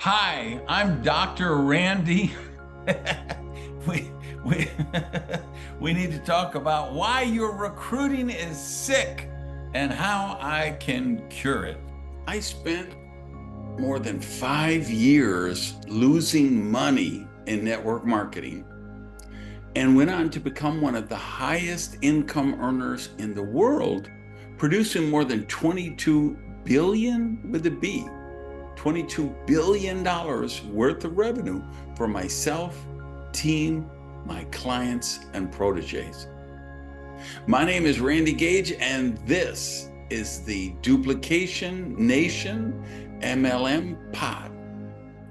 Hi, I'm Dr. Randy. we, we, we need to talk about why your recruiting is sick and how I can cure it. I spent more than 5 years losing money in network marketing and went on to become one of the highest income earners in the world, producing more than 22 billion with a B, $22 billion worth of revenue for myself, team, my clients, and proteges. My name is Randy Gage, and this is the Duplication Nation MLM Pod.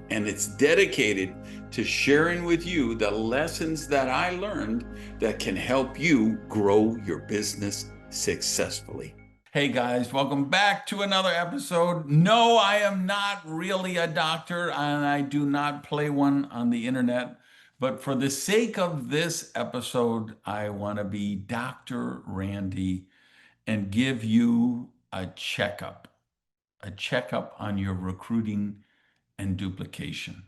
And it's dedicated to sharing with you the lessons that I learned that can help you grow your business successfully. Hey guys, welcome back to another episode. No, I am not really a doctor and I do not play one on the internet. But for the sake of this episode, I want to be Dr. Randy and give you a checkup on your recruiting and duplication.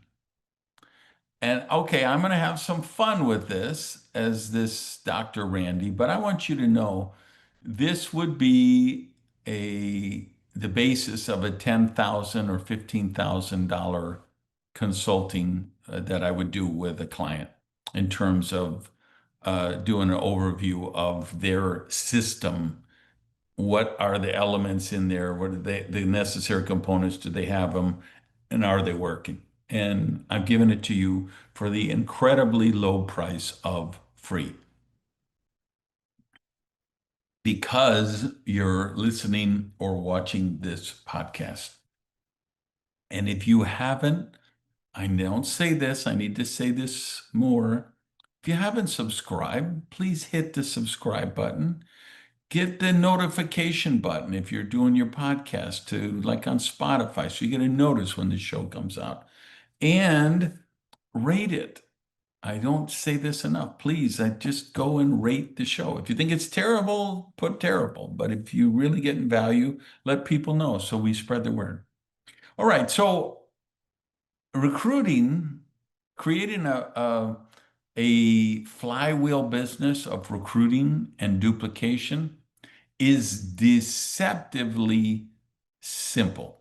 And okay, I'm going to have some fun with this as this Dr. Randy, but I want you to know this would be the basis of a $10,000 or $15,000 consulting that I would do with a client in terms of doing an overview of their system. What are the elements in there? What are the necessary components? Do they have them? And are they working? And I'm giving it to you for the incredibly low price of free because you're listening or watching this podcast. And if you haven't, I don't say this, I need to say this more. If you haven't subscribed, please hit the subscribe button. Get the notification button if you're doing your podcast to like on Spotify so you get a notice when the show comes out. And rate it. I don't say this enough. Please, I just go and rate the show. If you think it's terrible, put terrible. But if you really get value, let people know so we spread the word. All right. So recruiting, creating a flywheel business of recruiting and duplication is deceptively simple.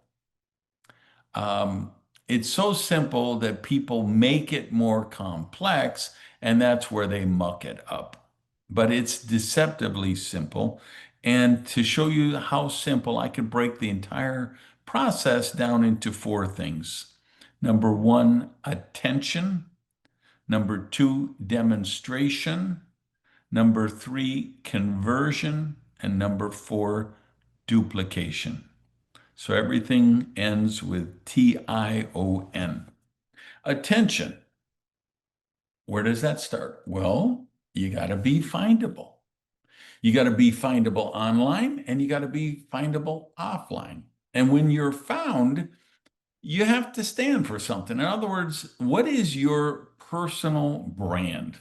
Um, it's so simple that people make it more complex, and that's where they muck it up. But it's deceptively simple. And to show you how simple, I could break the entire process down into four things. Number one, attention. Number two, demonstration. Number three, conversion. And number four, duplication. So everything ends with TION. Attention. Where does that start? Well, you got to be findable. You got to be findable online and you got to be findable offline. And when you're found, you have to stand for something. In other words, what is your personal brand?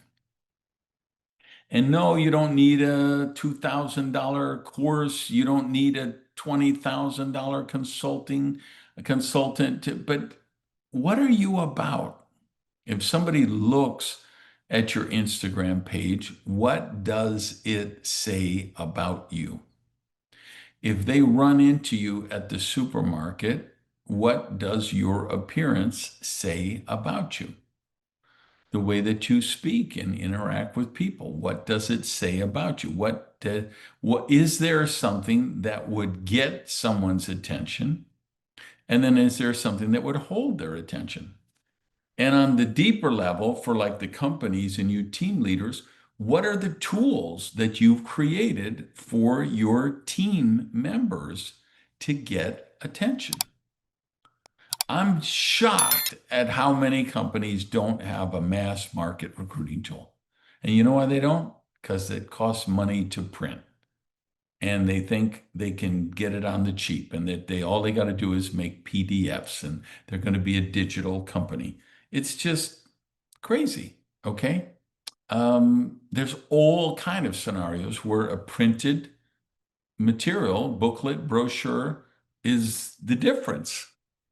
And no, you don't need a $2,000 course. You don't need a $20,000 consultant. But what are you about? If somebody looks at your Instagram page, what does it say about you? If they run into you at the supermarket, what does your appearance say about you? The way that you speak and interact with people. What does it say about you? What is there something that would get someone's attention? And then is there something that would hold their attention? And on the deeper level, for like the companies and you team leaders, what are the tools that you've created for your team members to get attention? I'm shocked at how many companies don't have a mass market recruiting tool. And you know why they don't? Because it costs money to print. And they think they can get it on the cheap and that all they got to do is make PDFs and they're going to be a digital company. It's just crazy. Okay. There's all kind of scenarios where a printed material, booklet, brochure is the difference.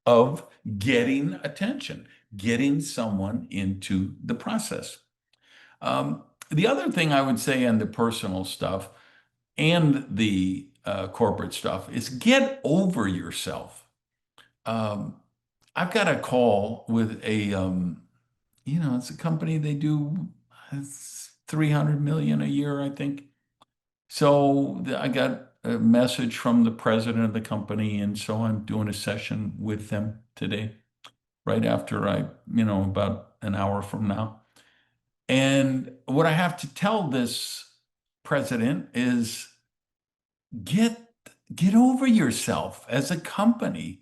of getting attention, getting someone into the process. The other thing I would say on the personal stuff and the corporate stuff is get over yourself. Um, I've got a call with it's a company, they do 300 million a year, I think. So I got a message from the president of the company, and so I'm doing a session with them today, right after about an hour from now. And what I have to tell this president is get get over yourself as a company.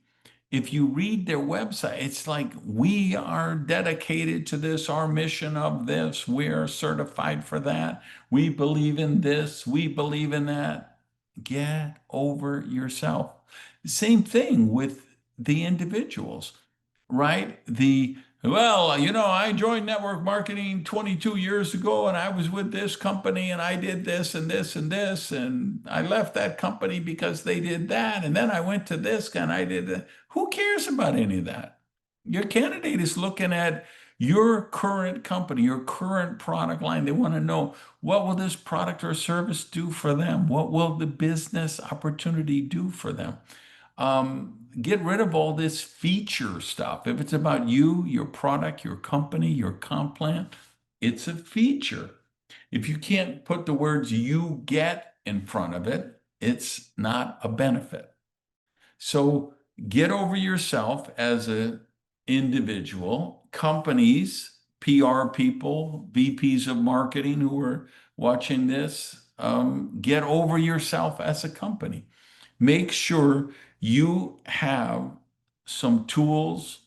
If you read their website, it's like we are dedicated to this, our mission of this, we're certified for that, we believe in this, we believe in that. Get over yourself. Same thing with the individuals, right? I joined network marketing 22 years ago and I was with this company and I did this and this and this. And I left that company because they did that. And then I went to this guy and I did that. Who cares about any of that? Your candidate is looking at your current company, your current product line. They want to know, what will this product or service do for them? What will the business opportunity do for them? Get rid of all this feature stuff. If it's about you, your product, your company, your comp plan, it's a feature. If you can't put the words you get in front of it, it's not a benefit. So get over yourself as an individual. Companies, PR people, VPs of marketing who are watching this, get over yourself as a company. Make sure you have some tools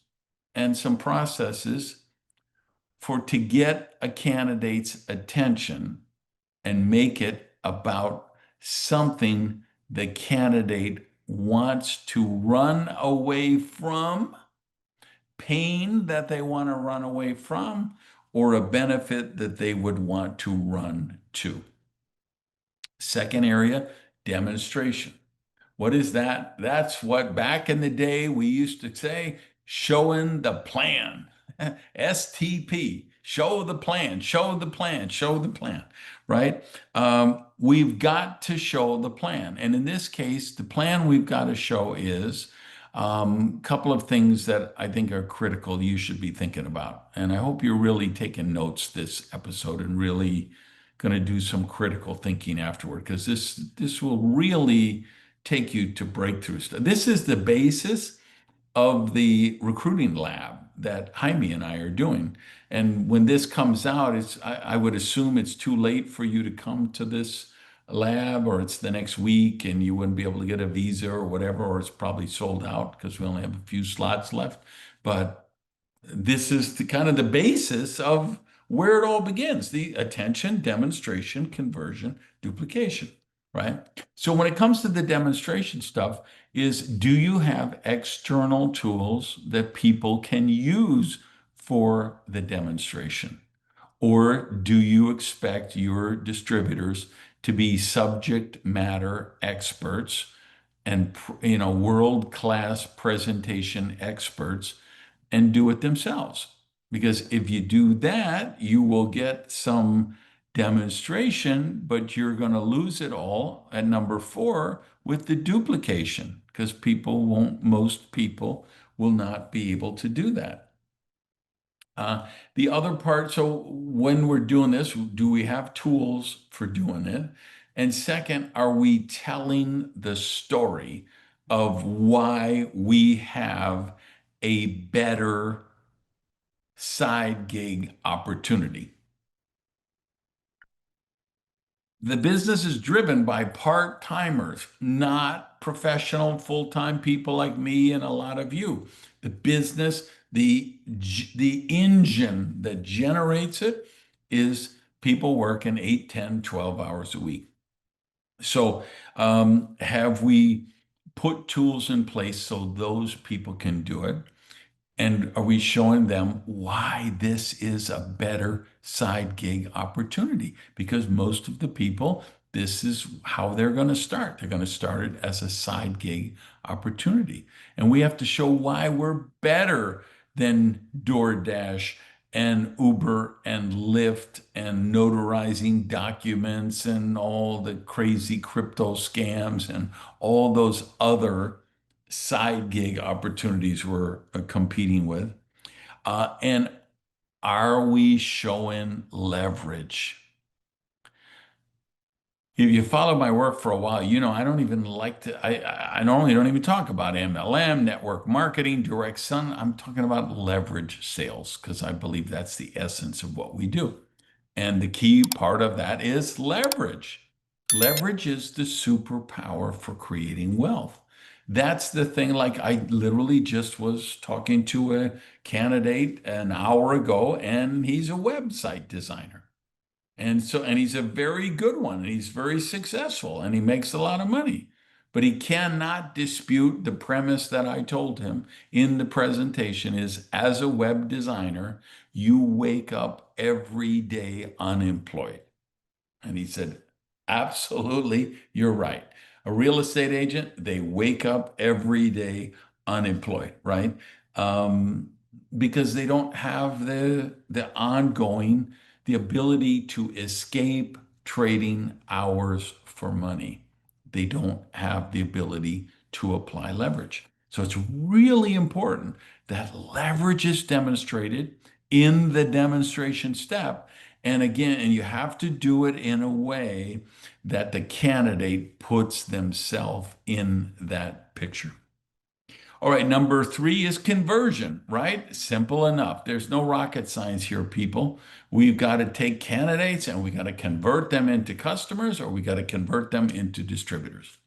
and some processes to get a candidate's attention and make it about something the candidate wants to run away from, pain that they want to run away from, or a benefit that they would want to run to. Second area, demonstration. What is that? That's what back in the day we used to say, showing the plan. STP, show the plan, show the plan, show the plan, right? We've got to show the plan. And in this case, the plan we've got to show is a couple of things that I think are critical you should be thinking about. And I hope you're really taking notes this episode and really going to do some critical thinking afterward, because this will really take you to breakthrough stuff. This is the basis of the recruiting lab that Jaime and I are doing. And when this comes out, I would assume it's too late for you to come to this lab, or it's the next week and you wouldn't be able to get a visa or whatever, or it's probably sold out because we only have a few slots left. But this is the kind of the basis of where it all begins: the attention, demonstration, conversion, duplication, right? So when it comes to the demonstration stuff, do you have external tools that people can use for the demonstration? Or do you expect your distributors to be subject matter experts and world-class presentation experts and do it themselves? Because if you do that, you will get some demonstration, but you're going to lose it all at number 4 with the duplication, because most people will not be able to do that. The other part, so when we're doing this, do we have tools for doing it? And second, are we telling the story of why we have a better side gig opportunity? The business is driven by part-timers, not professional full-time people like me and a lot of you. The business, the engine that generates it is people working 8, 10, 12 hours a week. So have we put tools in place so those people can do it? And are we showing them why this is a better side gig opportunity? Because most of the people this is how they're going to start. They're going to start it as a side gig opportunity. And we have to show why we're better than DoorDash and Uber and Lyft and notarizing documents and all the crazy crypto scams and all those other side gig opportunities we're competing with. And are we showing leverage? If you follow my work for a while, you know I don't even like to. I normally don't even talk about MLM, network marketing, direct sun. I'm talking about leverage sales because I believe that's the essence of what we do. And the key part of that is leverage. Leverage is the superpower for creating wealth. That's the thing. Like I literally just was talking to a candidate an hour ago, and he's a website designer. And he's a very good one, and he's very successful, and he makes a lot of money. But he cannot dispute the premise that I told him in the presentation is as a web designer, you wake up every day unemployed. And he said, absolutely, you're right. A real estate agent, they wake up every day unemployed, right? Um, because they don't have the ongoing, the ability to escape trading hours for money. They don't have the ability to apply leverage. So it's really important that leverage is demonstrated in the demonstration step. And again, and you have to do it in a way that the candidate puts themselves in that picture. All right, number three is conversion, right? Simple enough. There's no rocket science here, people. We've got to take candidates and we got to convert them into customers, or we got to convert them into distributors.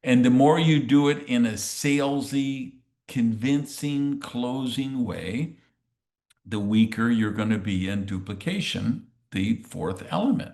And the more you do it in a salesy, convincing, closing way, the weaker you're going to be in duplication, the fourth element,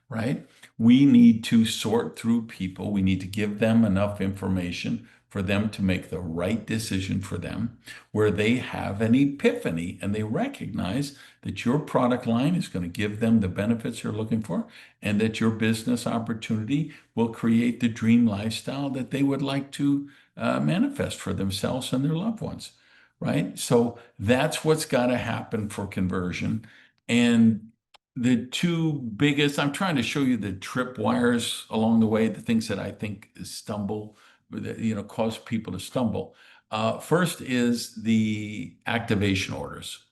right? We need to sort through people. We need to give them enough information for them to make the right decision for them, where they have an epiphany and they recognize that your product line is going to give them the benefits they're looking for, and that your business opportunity will create the dream lifestyle that they would like to manifest for themselves and their loved ones, right? So that's what's got to happen for conversion. And the two biggest, I'm trying to show you the tripwires along the way, the things that I think stumble, that, cause people to stumble. First is the activation orders.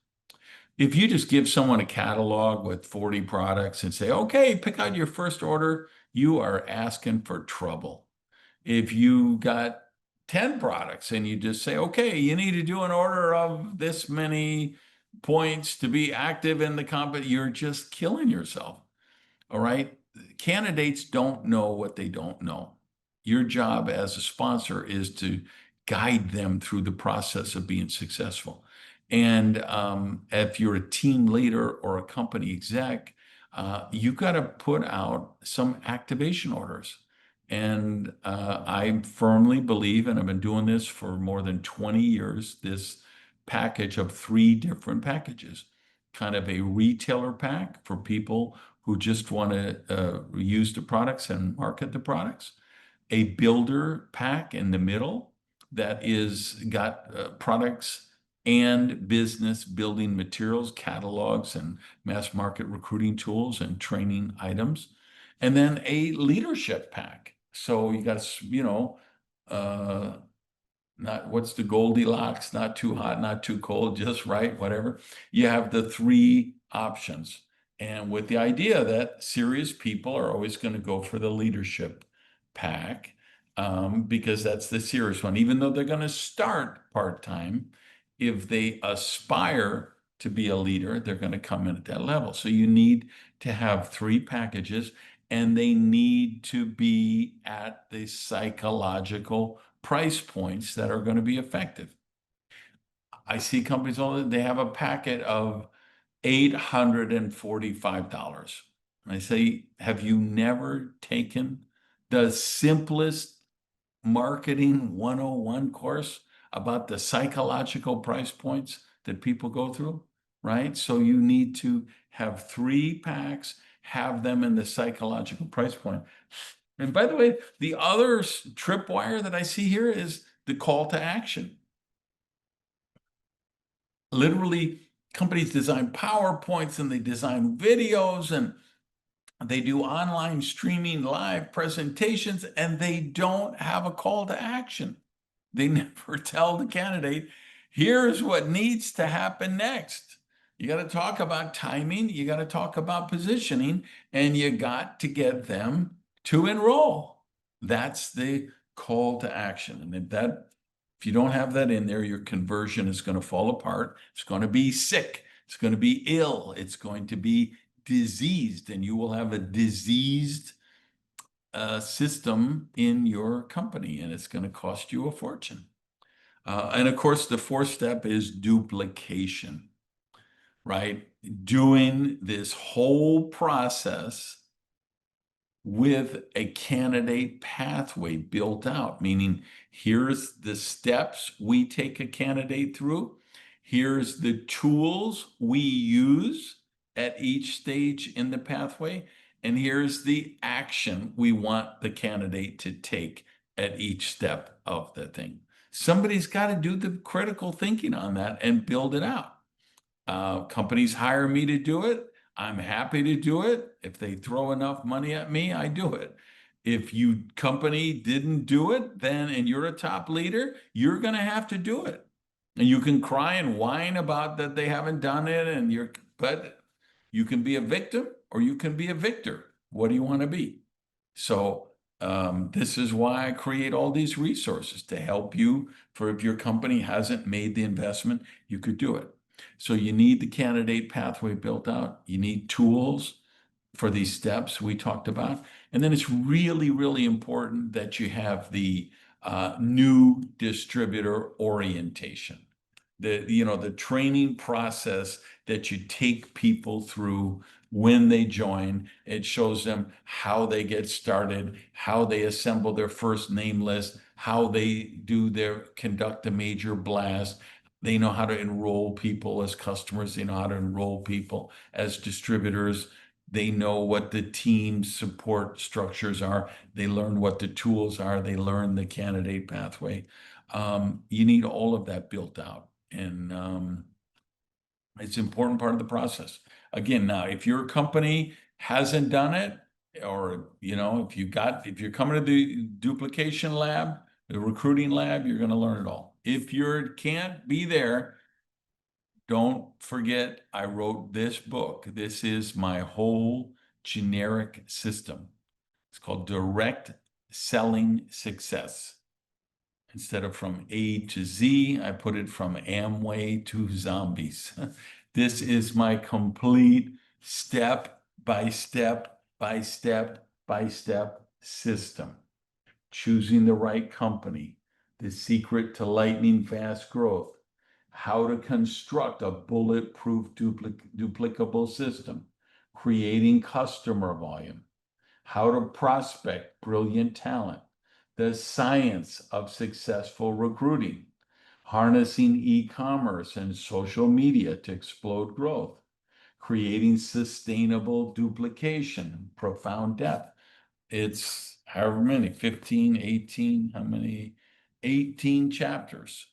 If you just give someone a catalog with 40 products and say, okay, pick out your first order, you are asking for trouble. If you got 10 products and you just say, okay, you need to do an order of this many points to be active in the company, you're just killing yourself. All right. Candidates don't know what they don't know. Your job as a sponsor is to guide them through the process of being successful. And if you're a team leader or a company exec, you've got to put out some activation orders. And I firmly believe, and I've been doing this for more than 20 years, this package of three different packages, kind of a retailer pack for people who just want to use the products and market the products, a builder pack in the middle that is got products and business building materials, catalogs, and mass market recruiting tools and training items, and then a leadership pack. So you got, uh, not what's the Goldilocks, not too hot, not too cold, just right, whatever. You have the three options. And with the idea that serious people are always going to go for the leadership pack, because that's the serious one, even though they're going to start part-time, if they aspire to be a leader, they're going to come in at that level. So you need to have three packages, and they need to be at the psychological price points that are going to be effective. I see companies all they have a packet of $845. And I say, have you never taken the simplest marketing 101 course about the psychological price points that people go through? Right? So you need to have three packs, have them in the psychological price point. And by the way, the other tripwire that I see here is the call to action. Literally, companies design PowerPoints and they design videos and they do online streaming live presentations, and they don't have a call to action. They never tell the candidate, here's what needs to happen next. You got to talk about timing, you got to talk about positioning, and you got to get them to enroll. That's the call to action. And if you don't have that in there, your conversion is going to fall apart. It's going to be sick. It's going to be ill. It's going to be diseased, and you will have a diseased system in your company, and it's going to cost you a fortune. And of course, the fourth step is duplication, right? Doing this whole process with a candidate pathway built out, meaning here's the steps we take a candidate through. Here's the tools we use at each stage in the pathway. And here's the action we want the candidate to take at each step of the thing. Somebody's got to do the critical thinking on that and build it out. Companies hire me to do it. I'm happy to do it. If they throw enough money at me, I do it. If you company didn't do it, then and you're a top leader, you're going to have to do it. And you can cry and whine about that they haven't done it, but you can be a victim or you can be a victor. What do you want to be? So this is why I create all these resources to help you. For if your company hasn't made the investment, you could do it. So you need the candidate pathway built out. You need tools for these steps we talked about. And then it's really, really important that you have the new distributor orientation. The training process that you take people through when they join. It shows them how they get started, how they assemble their first name list, how they conduct a major blast. They know how to enroll people as customers. They know how to enroll people as distributors. They know what the team support structures are. They learn what the tools are. They learn the candidate pathway. You need all of that built out. And it's an important part of the process. Again, now, if your company hasn't done it, or if you're coming to the duplication lab, the recruiting lab, you're going to learn it all. If you can't be there, don't forget I wrote this book. This is my whole generic system. It's called Direct Selling Success. Instead of from A to Z, I put it from Amway to zombies. This is my complete step by step by step by step system. Choosing the right company, the secret to lightning fast growth, how to construct a bulletproof duplicable system, creating customer volume, how to prospect brilliant talent, the science of successful recruiting, harnessing e-commerce and social media to explode growth, creating sustainable duplication, profound depth. It's however many, 15, 18, how many? 18 chapters,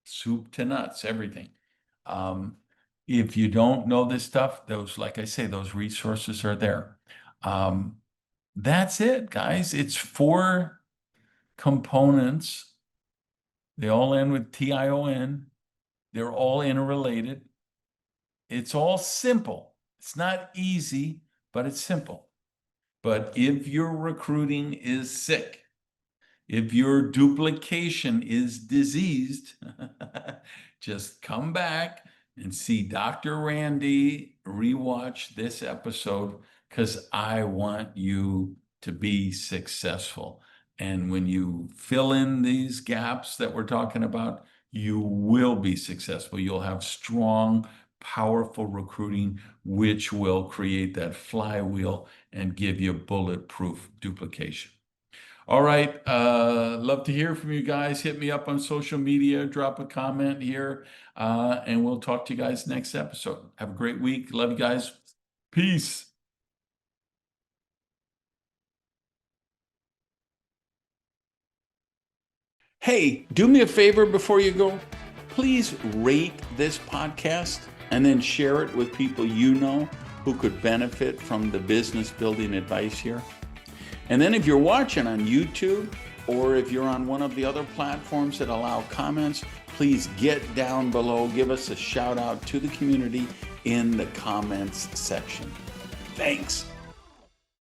soup to nuts, everything. If you don't know this stuff, like I say, those resources are there. That's it, guys. It's 4 components. They all end with TION. They're all interrelated. It's all simple. It's not easy, but it's simple. But if your recruiting is sick, if your duplication is diseased, just come back and see Dr. Randy, rewatch this episode, because I want you to be successful. And when you fill in these gaps that we're talking about, you will be successful. You'll have strong, powerful recruiting, which will create that flywheel and give you bulletproof duplication. All right. Love to hear from you guys. Hit me up on social media, drop a comment here, and we'll talk to you guys next episode. Have a great week. Love you guys. Peace. Hey, do me a favor before you go. Please rate this podcast and then share it with people you know who could benefit from the business building advice here. And then if you're watching on YouTube, or if you're on one of the other platforms that allow comments, please get down below, give us a shout out to the community in the comments section. Thanks.